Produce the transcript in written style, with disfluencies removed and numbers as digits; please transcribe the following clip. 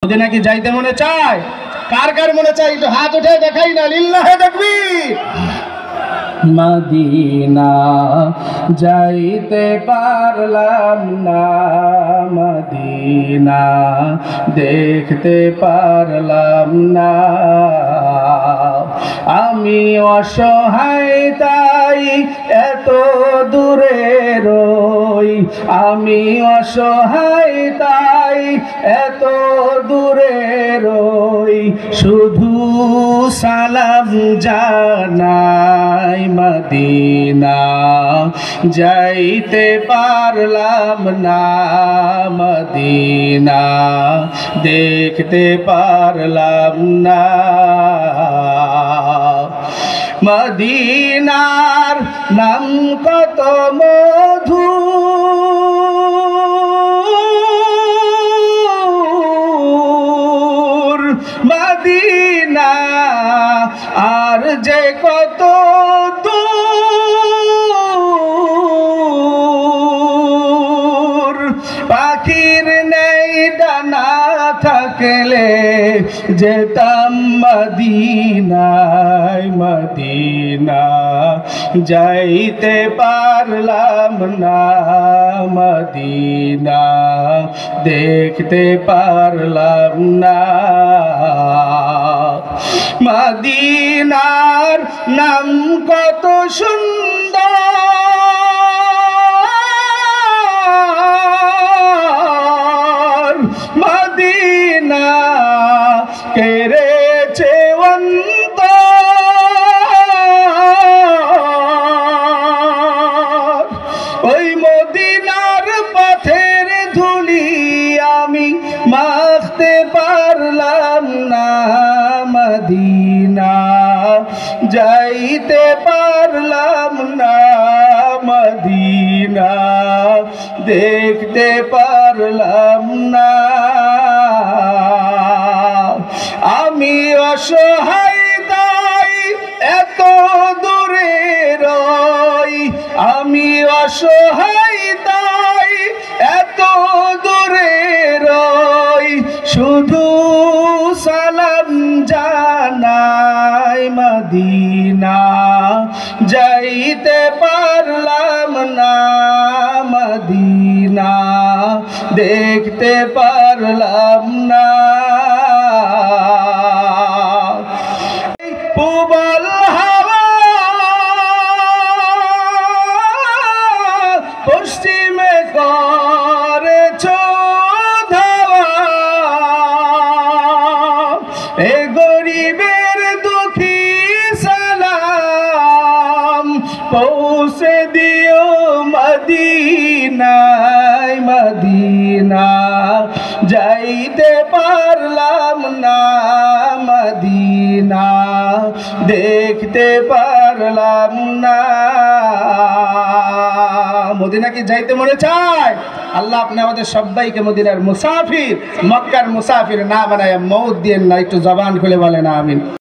Medina কি যাইতে মনে চায়? কার কার মনে চায় একটু হাত উঠে দেখাই না, লিল্লাহে তাকবীর। মদিনা যাইতে পারলাম না, মদিনা দেখতে পারলাম না, আমি অসহায় তাই এত দূরে রই, আমি অসহায় তাই এত দূরে রই, শুধু সালাম জানাই মদিনা যাইতে পারলাম না, মদিনা দেখতে পারলাম না। মদিনার নাম কত মধু, মদিনা আর যে কত দূর, পাখির নেই ডানা থাকলে যেতাম মদিনায়, মদিনা যাইতে পারলাম না, মদিনা দেখতে পারলাম না। মদিনার নাম কত সুন্দর, মদিনা কেড়েছে অন্তর, ওই মদিনার পথের ধুলি আমি মাখতে পারলাম না, মদিনা যাইতে পারলাম না, মদিনা দেখতে পারলাম না। আমি অসহায় তাই এত দূরে রই, আমি অসহায় তাই এত দূরে রই, শুধু সালাম জানাই মদিনা যাইতে পারলাম না, মদিনা দেখতে পারলাম না। প্রবল হাওয়া পশ্চিমে করেছ ধাওয়া, এ গরিবের দুঃখী সালাম পৌঁছে দিও মদিনায়, মদিনা যাইতে পারলাম না, মদিনা দেখতে পারলাম না। মদিনা কি যাইতে মনে চায়? আল্লাহ আপনি আমাদের সবাইকে মদিনার মুসাফির, মক্কার মুসাফির না বানায় মৌত দিয়েন না। একটু জবান খুলে বলেন আমিন।